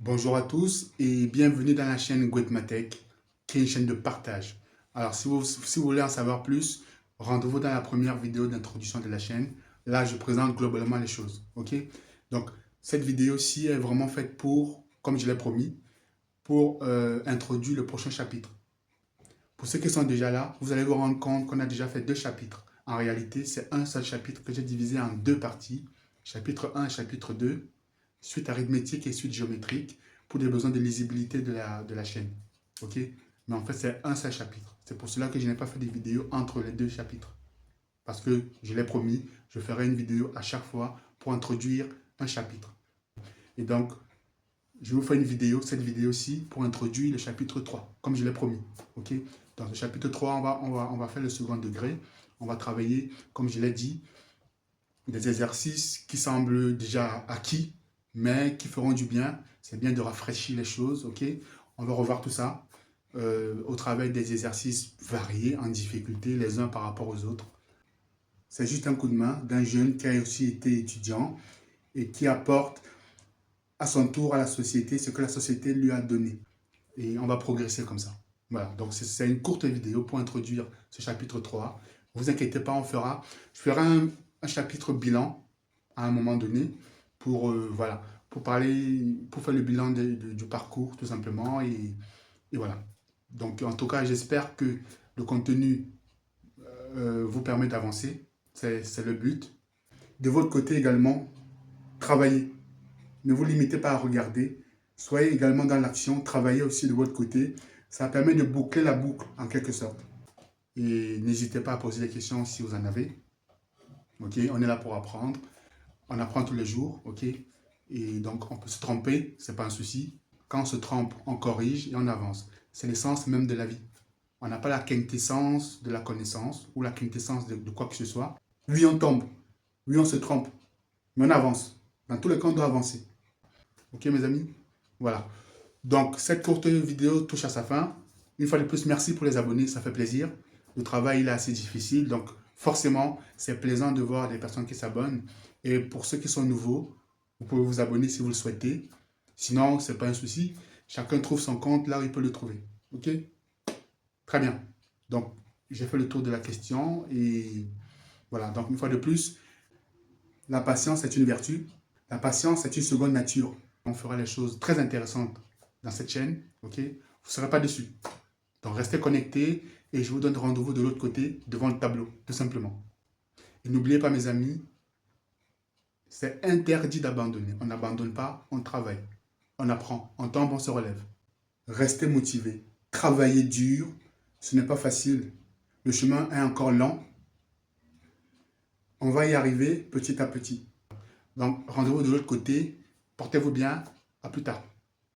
Bonjour à tous et bienvenue dans la chaîne Guetmatech, qui est une chaîne de partage. Alors, si vous voulez en savoir plus, rendez-vous dans la première vidéo d'introduction de la chaîne. Là, je présente globalement les choses. Ok? Donc, cette vidéo-ci est vraiment faite pour, comme je l'ai promis, pour introduire le prochain chapitre. Pour ceux qui sont déjà là, vous allez vous rendre compte qu'on a déjà fait deux chapitres. En réalité, c'est un seul chapitre que j'ai divisé en deux parties. Chapitre 1 et chapitre 2, suite arithmétique et suite géométrique, pour des besoins de lisibilité de la chaîne. Ok? Mais en fait, c'est un seul chapitre. C'est pour cela que je n'ai pas fait des vidéos entre les deux chapitres. Parce que je l'ai promis, je ferai une vidéo à chaque fois pour introduire un chapitre. Et donc, je vous fais une vidéo, cette vidéo-ci, pour introduire le chapitre 3, comme je l'ai promis. Ok? Dans le chapitre 3, on va faire le second degré. On va travailler, comme je l'ai dit, des exercices qui semblent déjà acquis, mais qui feront du bien. C'est bien de rafraîchir les choses. Ok? On va revoir tout ça au travers des exercices variés en difficulté, les uns par rapport aux autres. C'est juste un coup de main d'un jeune qui a aussi été étudiant et qui apporte à son tour à la société ce que la société lui a donné. Et on va progresser comme ça. Voilà, donc c'est une courte vidéo pour introduire ce chapitre 3. Ne vous inquiétez pas, je ferai un chapitre bilan à un moment donné pour, voilà, pour parler, pour faire le bilan du parcours tout simplement. Et voilà. Donc en tout cas, j'espère que le contenu vous permet d'avancer. C'est le but. De votre côté également, travaillez. Ne vous limitez pas à regarder. Soyez également dans l'action. Travaillez aussi de votre côté. Ça permet de boucler la boucle en quelque sorte. Et n'hésitez pas à poser des questions si vous en avez. Ok, on est là pour apprendre. On apprend tous les jours. Ok, et donc on peut se tromper, c'est pas un souci. Quand on se trompe, on corrige et on avance. C'est l'essence même de la vie. On n'a pas la quintessence de la connaissance ou la quintessence de quoi que ce soit. Oui, on tombe. Oui, on se trompe. Mais on avance. Dans tous les cas, on doit avancer. Ok, mes amis? Voilà. Donc, cette courte vidéo touche à sa fin. Une fois de plus, merci pour les abonnés, ça fait plaisir. Le travail il est assez difficile, donc forcément, c'est plaisant de voir des personnes qui s'abonnent. Et pour ceux qui sont nouveaux, vous pouvez vous abonner si vous le souhaitez. Sinon, ce n'est pas un souci. Chacun trouve son compte là où il peut le trouver. Ok? Très bien. Donc, j'ai fait le tour de la question et voilà. Donc, une fois de plus, la patience est une vertu. La patience est une seconde nature. On fera les choses très intéressantes dans cette chaîne. Ok? Vous ne serez pas déçus. Donc restez connectés et je vous donne rendez-vous de l'autre côté, devant le tableau, tout simplement. Et n'oubliez pas mes amis, c'est interdit d'abandonner. On n'abandonne pas, on travaille. On apprend, on tombe, on se relève. Restez motivés, travaillez dur, ce n'est pas facile. Le chemin est encore lent. On va y arriver petit à petit. Donc rendez-vous de l'autre côté, portez-vous bien, à plus tard.